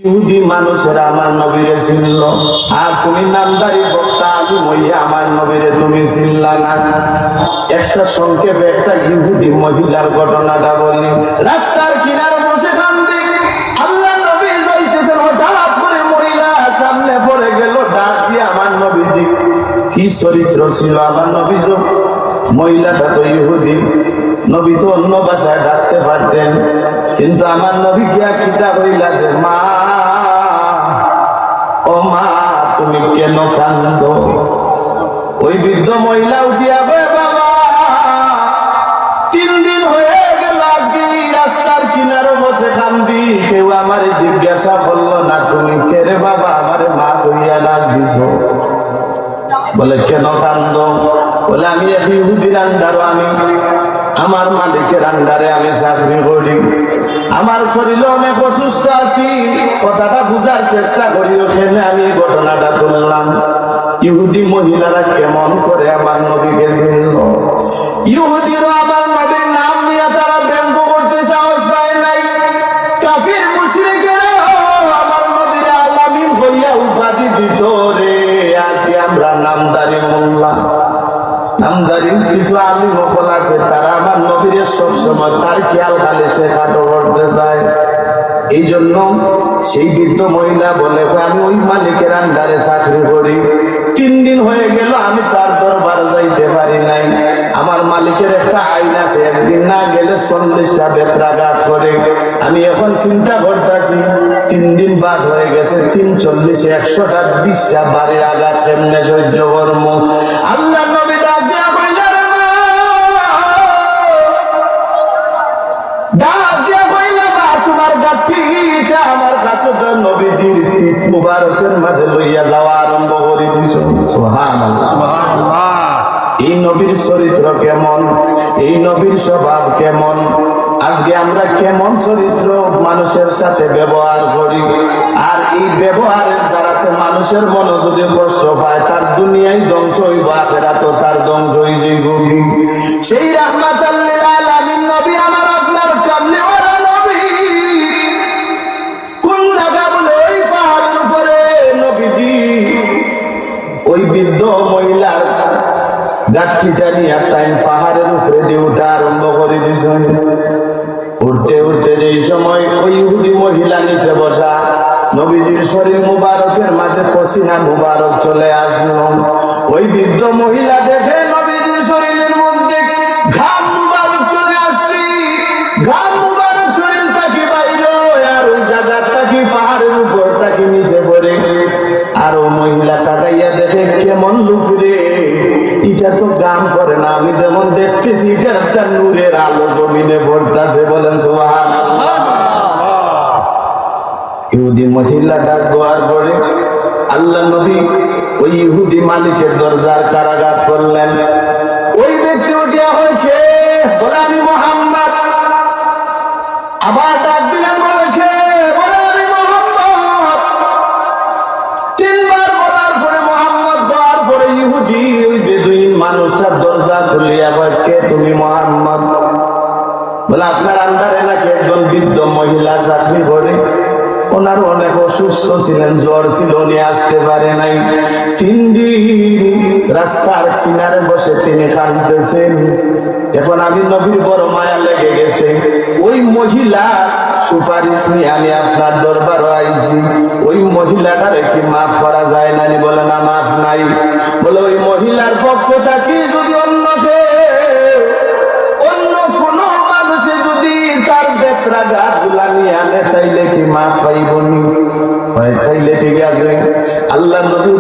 ইহুদি মানুষেরা আমার নবীরে চিনল, আর তুমি নামদারি বক্তা আমি মইয়া আমার নবীরে তুমি চিনলা না। একটা সংক্ষেপে একটা ইহুদি মহিলার ঘটনাটা বলি। রাস্তার কিনারে বসে কান্দে, আল্লাহ নবী যাইতেছেন, হঠাৎ করে মহিলা সামনে পড়ে গেল, ডাক দিয়ে আমার নবীজি। কি চরিত্র ছিল আমার নবীজ! মহিলাটা তো ইহুদি, নবী তো অন্য ভাষায় ডাকতে পারতেন, কিন্তু আমার নবী গিয়া কিতা হইলা যে, মা ও মা তুমি কেন কান্দ? ওই বৃদ্ধ মহিলা উঠিয়া বলে, বাবা 3 দিন হয়ে গেল আজকে রাস্তার কিনারে বসে কান্দি, কেউ আমারে জিজ্ঞাসা করলো না তুমি কে রে বাবা, আমারে মা কইয়া ডাক দিছ। বলে কেন কান্দ? বলে আমি এক ইহুদির আন্ডারও, আমি আমার মালিকের আন্ডারে আমি চাকরি করি, আমার শরীরে অনেক অসুস্থ আছি, কথাটা বুঝার চেষ্টা করি, ওখানে আমি ঘটনাটা তুললাম। ইহুদি মহিলারা কেমন করে আমার নবীকে চিনল? ইহুদিরও আমার নবীর নাম নিয়ে তারা ব্যঙ্গ করতে সাহস পায় নাই। কাফির মুশরিকেরা আমার নবীর আলামিন হইয়া উপাধি দিত রে। আজকে আমরা নামদারি মোল্লা, নামদারি কিছু আলিম হল আছে, তারা আমার নবীর সবসময় তার খেয়াল খালি সে খাটো করতে চায়। এই জন্য সেই বৃদ্ধ মহিলা বলে, আমি ওই মালিকের আন্ডারে চাকরি করি, 3 দিন হয়ে গেল আমি তার দরবার যাইতে পারি নাই। আমার মালিকের একটা আইন আছে, একদিন না গেলে 40টা বেত্রাঘাত করে। আমি এখন চিন্তা করতেছি 3 দিন বাদ হয়ে গেছে, 3 40 100টা 20টা বাড়ির আঘাত কেমনে সহ্য করব? আল্লাহ নবী ডাক দিয়া কইলেন, ডাক দিয়া কইলেন, তোমার গাঠিটা আমার কাছে তো নবীজির ফিট মুবারকের মাঝে লইয়া যাওয়া আরম্ভ করে দিছ। সুবহানাল্লাহ, সুবহানাল্লাহ। এই নবীর চরিত্র কেমন, এই নবীর স্বভাব কেমন, আজকে আমরা কেমন চরিত্র মানুষের সাথে ব্যবহার করি। আর এই ব্যবহারের দ্বারাতে মানুষের মন যদি কষ্ট পায়, তার দুনিয়ায় ধ্বংস হইব, আখিরাত তার ধ্বংস হইবে। সেই রাহমাতাল লিল আলামিন নবী আমার আপনার কামলিওয়ালা নবী কোন জায়গা বলে? ওই পাহাড়ের উপরে নবীজি ওই বৃদ্ধ মহিলার গাঠিটা নিয়ে তাই পাহাড়ের উপরে দিয়ে উঠা আরম্ভ করে দিয়েছে। উঠতে উঠতে যেই সময় ওই ইহুদি মহিলা নিচে বসা, নবীজির শরীর মুবারকের মাঝে পসিনা মুবারক চলে আসলো। ওই বৃদ্ধ মহিলা দেখে নবীজির শরীরের মধ্যে ঘাম মুবারক চলে আসছে, ঘাম মুবারক শরীর থাকি বাইরে, আর ওই জায়গাটা কি পাহাড়ের উপরটা কি নিচে পড়ে। আর ও মহিলা তাকাইয়া দেখে, কেমন লোক রে, এটা তো গাম করে না, আমি যেমন দেখতেছি এটা একটা নূরের আলো জমিনে পড়তেছে। বলেন সুবহানাল্লাহ। ইহুদি মহিলা ডাক দেওয়ার পরে আল্লাহ নবী ওই ইহুদি মালিকের দরজার কারাগার করলেন। ওই ব্যক্তি উঠিয়া হয়েছে, বলে আমি মুহাম্মদ। আবার ডাক দিলেন, বলে কে? বলে আমি মুহাম্মদ। 3 বার বলার পরে মুহাম্মদ বলার পরে ইহুদি ওই বেদুইন মানুষটার দরজা খুলিয়া বলে, কে তুমি? মুহাম্মদ। বলে আপনার আন্ডারে নাকি একজন বৃদ্ধ মহিলা চাকরি করে, ওনার অনেক অসুস্থ ছিলেন, জ্বর ছিল, উনি আসতে পারে নাই। 3 দিন রাস্তার কিনারে বসে তিনি কাঁদতেছেন। এখন আমি নবীর বড় মায়া লেগে গেছে, ওই মহিলা সুপারিশ নিয়ে আমি আপনার দরবারে আইছি, ওই মহিলাটারে কি মাফ করা যায় না? বলে না, মাফ নাই। বলে ওই মহিলার পক্ষটা কি যদি অন্য কোনো মানুষে যদি তার বেত্রাঘাত গুলা নিয়ে আনে, তাইলে কি মাফ পাইবনি? তাইলে ঠিক আছে। আল্লাহ নবী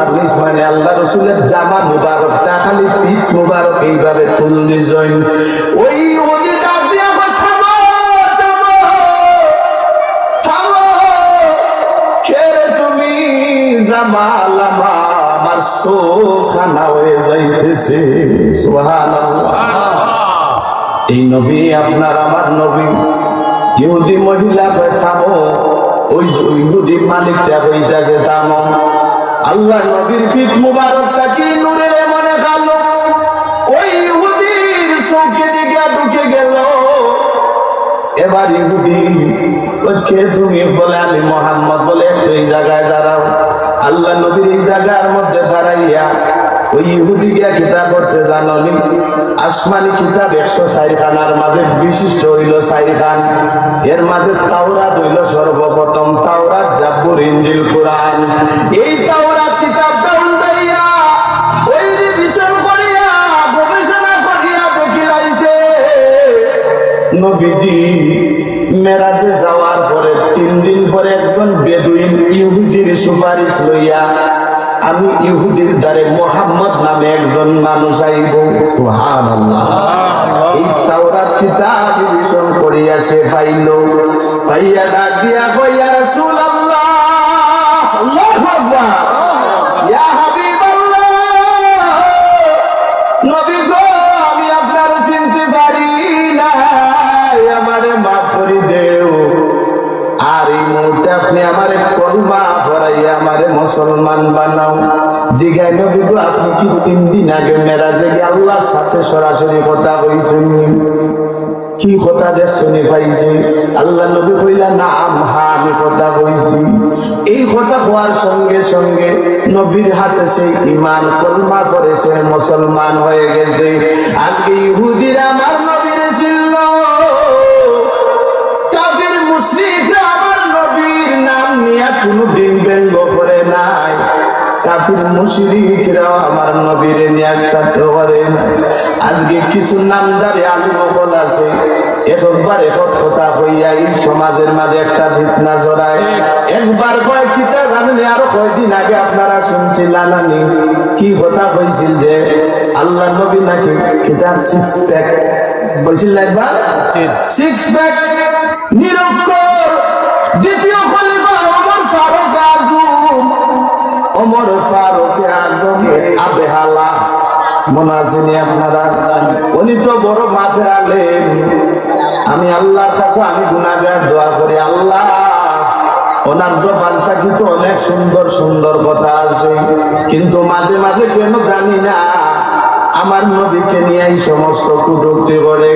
আপনি মানে আল্লাহ রসুলের জামা মুবারকটা খালি পিঠ মুবারক এইভাবে তুল দিছেন। ওই ডাক দিয়া থামো, থামো, থামো, কে রে তুমি? জামালামা আমার চোখানা হয়ে যাইতেছে। সুবহানাল্লাহ। এই নবী আপনার আমার নবী। ইহুদি মহিলা কয় থামো, ওই ইহুদি মালিকটা কইতাছে থামো। আল্লাহ নবীর ফিট মুবারকটা কি নূরের মনে কালো, ওই ইহুদির চোখে দিকে ঢুকে গেল। এবার ইহুদি কে তুমি? বলে আমি মোহাম্মদ। বলে একটু এই জায়গায় দাঁড়াও। আল্লাহ নবীর এই জায়গার মধ্যে দাঁড়াইয়া ওই ইহুদি গিয়া কিতাব করছে জাননি, আসমানি কিতাব 104 খানার মাঝে বিশিষ্ট হইল 4 খান। এর মাঝে তাওরাত হইল সর্বপ্রথম, তাওরাত, জাবুর, ইনজিল, কুরআন। এই তাওরাত কিতাবটা উল্টাইয়া ওই রিভিশন করিয়া গবেষণা করিয়া দেখিলাইছে নবীজি মেরাজে যাওয়ার পরে 3 দিন পরে একজন বেদুইন ইহুদির সুপারিশ লইয়া আমি ইহুদির দ্বারে মোহাম্মদ নামে একজন মানুষ আইব। সুবহানাল্লাহ। এই তাওরাত কিতাব রিভিশন করিয়া সে পাইল, পাইয়া ডাক দিয়া কই, ইয়া রাসূলুল্লাহ, আল্লাহু আকবার, ইয়া হাবিবাল্লাহ, নবী গো, আমি আপনার চিনতে পারি না, আমারে মাফ করে দেও। আর এই মুহূর্তে আপনি আমারে কলমা পড়াইয়া আমারে মুসলমান বানাও। জিগাই নবী গো, আপনি কি 3 দিন আগে মেরাজে গিয়ে আল্লাহর সাথে সরাসরি কথা কইছেন? কি কথা দেশ শুনে পাইছি? আল্লাহ নবী কইলা নাম, হ্যাঁ আমি কথা কইছি। এই কথা হওয়ার সঙ্গে সঙ্গে নবীর হাতে সেই ঈমান কলমা পড়ে সে মুসলমান হয়ে গেছে। আজকে ইহুদিরা আমার নবীর ছিল, কাফির মুশরিকরা আমার নবীর নাম নিয়ে কোনদিন ব্যঙ্গ করে নাই। কাফির মুশরিকরাও আমার নবীর নিয়ে একটা করে নাই। আজকে কিছু নামদারি আলিমুল আছে, একবার এক কথা হইয়া এই সমাজের মাঝে একটা ফিতনা ছড়ায়। একবার কয় কিতা জানেন, আরো কয়দিন আগে আপনারা শুনছিলেন নানি কি কথা হয়েছিল যে আল্লাহ নবী নাকি কিতা 6 প্যাক বলছিল, একবার 6 প্যাক নিরক্ষর দ্বিতীয় খলিফা ওমর ফারুক আজম, ওমর ফারুক আজম আবেহালা মনে আছেনি আপনারা? উনি তো বড় মাঠে আলেন। আমি আল্লাহর কাছে আমি গুনাহগার দোয়া করি, আল্লাহ ওনার জবানটা কিন্তু অনেক সুন্দর সুন্দর কথা আছে, কিন্তু মাঝে মাঝে কেন জানি না আমার নবীকে নিয়ে এই সমস্ত কটূক্তি করে।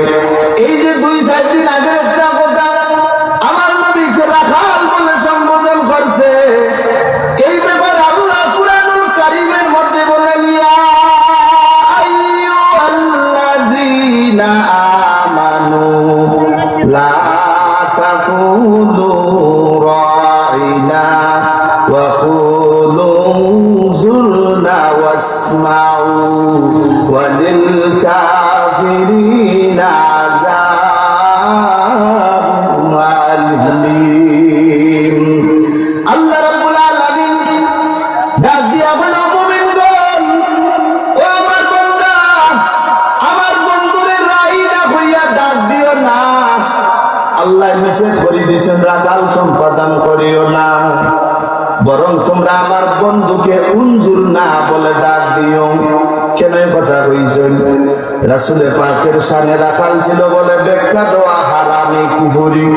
এই যে 2-4 দিন আগে একটা কথা, আমার নবীকে রাখাল বলে সম্বোধন করছে। এই ব্যাপারে আল্লাহ কুরআনুল কারীমের মধ্যে বলেন, ইয়া আইয়ুহাল্লাযীনা আমানু লা তাকুলু রাইনা ওয়া কুলু যুরনা ওয়াসমাউ ওয়ালিল কাফিরিনা আযাবুন আলীম। আল্লাহ রাব্বুল আলামিন ডাক দিয়া বলে, মুমিনগণ, ও আমার বান্দা, আমার বন্ধুরে রাইনা হইয়া ডাক দিও না। আল্লাহ নিষেধ করে দিয়েছেন রাখাল সম্পাদন করিও না, বরং তোমরা আমার বন্ধুকে উনজুর না বলে ডাক দিও। কেন এই কথা কইছেন? রাসূলে পাকের শানে রাখাল ছিল বলে ব্যাখ্যা দেওয়া হারামি কুফরি।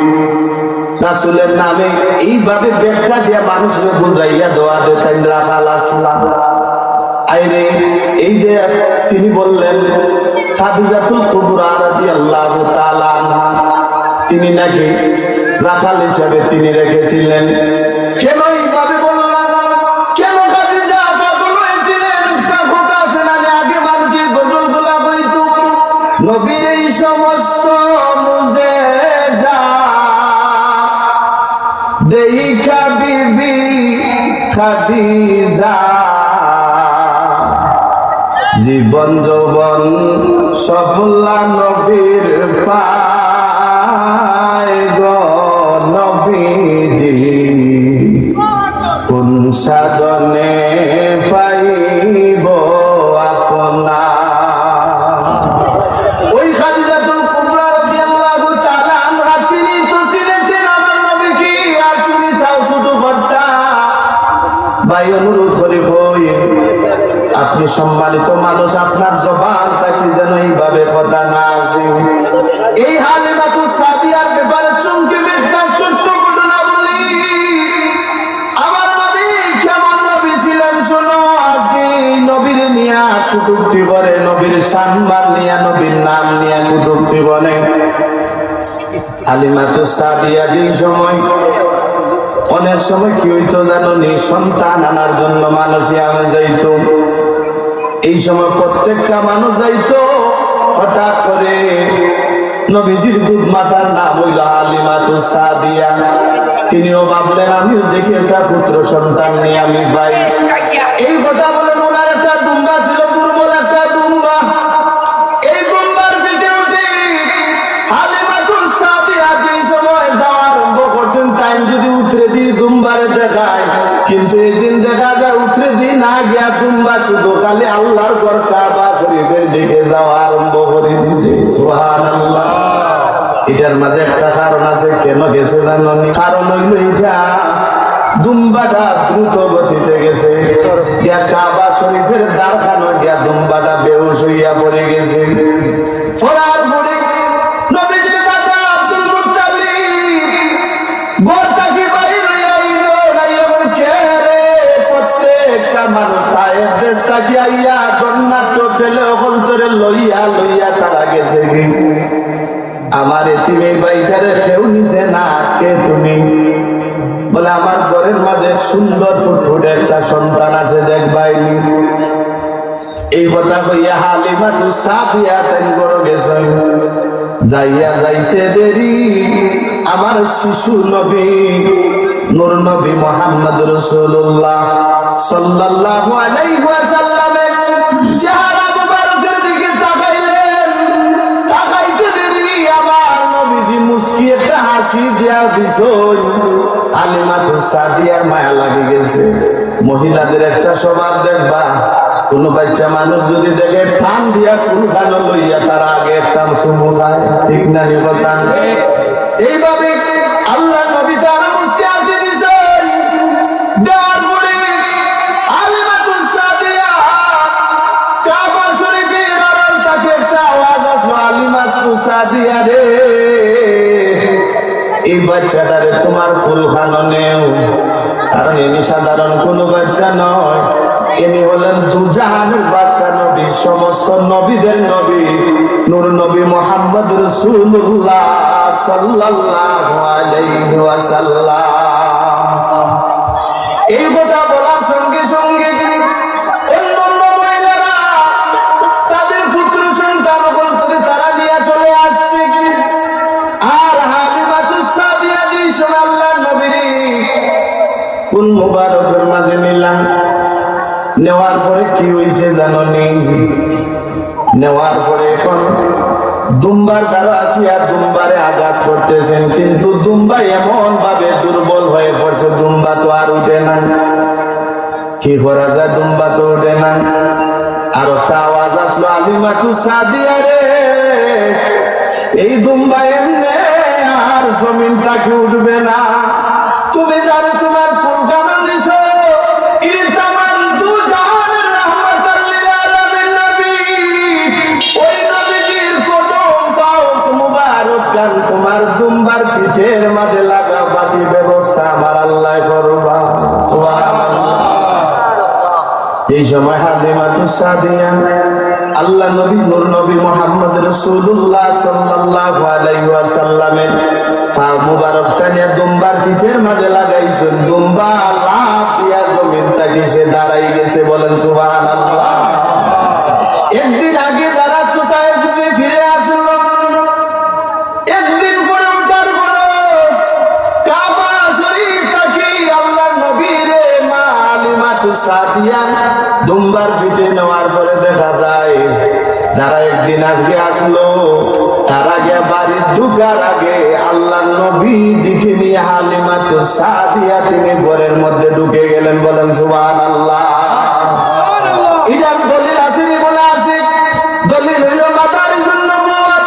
রাসূলের নামে এইভাবে ব্যাখ্যা দিয়ে মানুষকে বুঝাইয়া দেওয়া দেতেন রাখাল আসলা। আইরে এই যে তিনি বললেন খাদিজাতুল কুবরা রাদিয়াল্লাহু তাআলা আনহা, তিনি নাকি রাখাল হিসেবে তিনি রেখেছিলেন। কেন এইভাবে বললেন? কেন খাদিজা পাগল হয়েছিলেন? তা কথা আছে না যে আগে মানুষের গজলগুলা বইতো। নবীর এই সমস্ত মুজেজা দেখা বিবি খাদিজা জীবন যৌবন সফলা নবীর পায় গো নবীজি, কোন সাধনে পাইব আপনা। ওই খাদিজাতুল কুবরা রাদিয়াল্লাহু তাআলা আনহা, তিনি তো চিনেছেন আমার নবীকে, আর তুমি চাও শুধু করতা। ভাই অনুরোধ করি, কই আপনি সম্মানিত মানুষ, আপনার জবানটা কি যেন এইভাবে কথা না আসে। এই হালিমাতুস সাদিয়ার ব্যাপারে চমকে একটা ছোট্ট ঘটনা বলি। আমার নবী কেমন নবী ছিলেন শোনো। আজকে নবীর নিয়া কটূক্তি করে, নবীর সম্মান নিয়া, নবীর নাম নিয়া কটূক্তি বলে। হালিমাতু সাদিয়া যেই সময় অনেক সময় কি হইতো জানি সন্তান আনার জন্য মানুষই আমি যাইতো। এই সময় প্রত্যেকটা মানুষ যাইতো, হঠাৎ করে নবীজির দুধ মাতার নাম হইল হালিমাতু সাদিয়া। তিনিও ভাবলেন আমিও দেখি একটা পুত্র সন্তান নিয়ে আমি পাই। এই কথা বলেন ওনার একটা দুম্বা ছিল, দুর্বল একটা দুম্বা। এই দুম্বার পিঠে উঠে হালিমাতু সাদিয়া যেই সময় দেওয়া আরম্ভ করছেন, টাইম যদি উতরে দিয়ে দুম্বারে দেখায়, কিন্তু এই দিন দেখা যায় উতরে দিয়ে না গিয়া দুম্বা শুধু খালি আল্লাহর ঘর কাবা শরীফের দিকে যাওয়া আরম্ভ করে দিছে। সুবহানাল্লাহ। এটার মাঝে একটা কারণ আছে, কেন গেছে জানি? কারণ হইল এটা দুম্বাটা দ্রুত গতিতে গেছে, গিয়া কাবা শরীফের দ্বারখানো গিয়া দুম্বাটা বেহুশ হইয়া পড়ে গেছে। ফলার পরে নবীজির বাবা আব্দুল মুত্তালিব গোটাকি বাইর হইয়া আইলো, রাইয়া কে রে? প্রত্যেকটা মানুষ তায়েব দেশ থাকি আইয়া জন্নাত ছেলে হল তোরে লইয়া লইয়া তারা গেছে কি আমার এতিমে বাইটারে কেউ নিছে না। কে তুমি? বলে আমার ঘরের মাঝে সুন্দর ফুটফুটে একটা সন্তান আছে, দেখবাইনি। এই কথা কইয়া হালিমাতু সাদিয়া তাই বড় গেছেন। যাইয়া যাইতে দেরি আমার শিশু নবী নূর নবী মুহাম্মদ রাসূলুল্লাহ সাল্লাল্লাহু আলাইহি ওয়াসাল্লামের চেহারা মুবারকের দিকে তাকাইলেন। তাকাইতে দেরি আমার নবীজি মুস্কি একটা হাসি দিয়া দিছেন। হালিমাতু সাদিয়ার মায়া লাগে গেছে। মহিলাদের একটা স্বভাব দেখবা, কোন বাচ্চা মানুষ যদি দেখে টান দিয়া কুলখানো লইয়া তার আগে একটা চুমু খায়, ঠিক না? নি কথা। এইভাবে আল্লাহ নবী তার মুস্কি হাসি দিছেন। দেওয়ার পরে হালিমাতু সাদিয়া কাবা শরীফের আড়াল থেকে একটা আওয়াজ আসলো, হালিমাতু সাদিয়া রে, এই বাচ্চাটারে তোমার কুলখানো নেও। কারণ ইনি সাধারণ কোন বাচ্চা নয়, ইনি হলেন দুজাহানের বাদশা নবী, সমস্ত নবীদের নবী নূর নবী মুহাম্মদ রাসূলুল্লাহ সাল্লাল্লাহু আলাইহি ওয়াসাল্লাম। এই কথা বলার সঙ্গে সঙ্গে অন্যান্য মহিলারা তাদের পুত্র সন্তান বলতে তারা নিয়ে চলে আসছে। আর হালিমাতু সাদিয়া জি আল্লাহর নবীর কোন মুবারকের মাঝে নিলাম। নেওয়ার পরে কি হয়েছে জানি? নেওয়ার পরে এখন দুম্বার দ্বারা আসিয়া দুম্বারে আঘাত করতেছেন, কিন্তু দুম্বা এমন ভাবে দুর্বল হয়ে পড়ছে, দুম্বা তো আর উঠে না। কি করা যায়? দুম্বা তো উঠে না। আর একটা আওয়াজ আসলো, হালিমাতু সাদিয়া রে, এই দুম্বা এমনি আর জমিন তাকে উঠবে না। তুমি যারে তোমার কুলখানো নিছো, ইনি তামাম দুজাহানের রাহমাতুল লিল আলামিন নবী। ওই নবীজির কদম পাক মুবারক গান তোমার দুম্বার পিঠের মাঝে লাগা, বাকি ব্যবস্থা আমার আল্লাহ করবা। সুবহানাল্লাহ। এই সময় হালিমাতু সাদিয়া আল্লাহ নবী নূর নবী মুহাম্মদ রাসূলুল্লাহ সাল্লাল্লাহু আলাইহি ওয়াসাল্লামের পা মুবারকটা নিয়ে দুম্বার পিঠের মাঝে লাগাইছেন। দুম্বা লাফ দিয়া জমিন থেকে সে দাঁড়াই গেছে। বলেন সুবহানাল্লাহ। একদিন আগে যারা চোটায় চুটে ফিরে আসলো, একদিন পরে উঠার পর কাবা শরীফ থেকে আল্লাহর নবীর মা হালিমাতু সাদিয়া দুম্বার পিঠে নেওয়ার পরে দেখা যায় যারা একদিন আজকে আসলো তারা গিয়া বাড়ি ঢুকার আগে আল্লাহর নবীজিকে নিয়ে হালিমাতু সাদিয়া তিনি ঘরের মধ্যে ঢুকে গেলেন। বলেন সুবহানাল্লাহ। এটার দলিল আছে নি? বলে আছে। দলিল হইল মাদারিজুন নবুওয়াত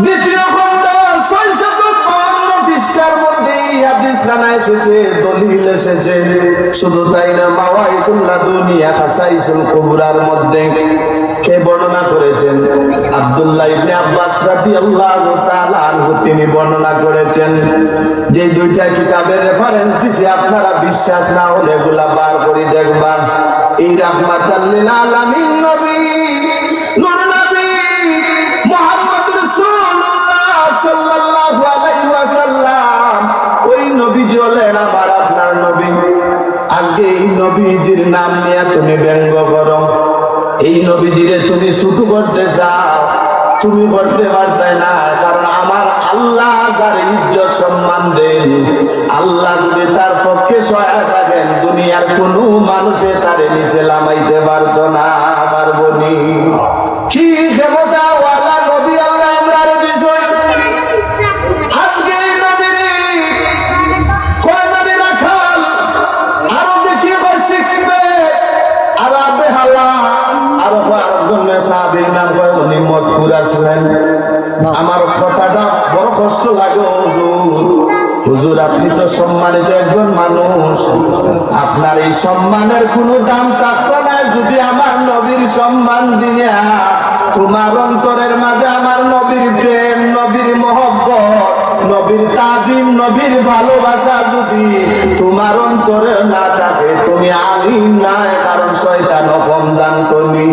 দ্বিতীয় খণ্ড 652 পৃষ্ঠার মধ্যে হাদিস খানা এসেছে, দলিল এসেছে। শুধু তাই না, মাওয়াইদুল লাদুনিয়া খাসাইসুল কুবরার মধ্যে কে বর্ণনা করেছেন? আব্দুল্লাহ ইবনে আব্বাস রাদিয়াল্লাহু তাআলা আনহু তিনি বর্ণনা করেছেন। যে দুইটা কিতাবের রেফারেন্স দিছি, আপনারা বিশ্বাস না হলে এগুলা বার করে দেখবেন। এই রাহমাতাল লিল আলামিন নবী নূর নবী মুহাম্মদ রাসূলুল্লাহ সাল্লাল্লাহু আলাইহি নবীজির নাম নিয়ে তুমি ব্যঙ্গ করো, এই নবীজিরে তুমি ছোট করতে চাও, তুমি করতে পারতে না। কারণ আমার আল্লাহ যার ইজ্জত সম্মান দেন, আল্লাহ যদি তার পক্ষে সহায় থাকেন, দুনিয়ার কোনো মানুষে তারে নিচে লামাইতে পারতো না, পারবো নি। কি ক্ষমতা ওয়ালা নবী আল্লাহ আমরা দিছই। আজকে এই নবীরে কয় নবী রাখাল, আরো দেখি হয় সিক্স প্যাক, আর আবে হালা, আরো আরেকজন সাহাবীর নাম কয় উনি মদপুর আসলেন। আমার কথাটা বড় কষ্ট লাগে হুজুর। হুজুর আপনি তো সম্মানিত একজন মানুষ, আপনার এই সম্মানের কোনো দাম থাকতো না যদি আমার নবীর সম্মান দিয়া তোমার অন্তরের মাঝে আমার নবীর প্রেম, নবীর মহব্বত, নবীর তাজিম, নবীর ভালোবাসা যদি তোমার অন্তরে না থাকে, তুমি আলিম নাই, কারণ শয়তান কম জানতো নি।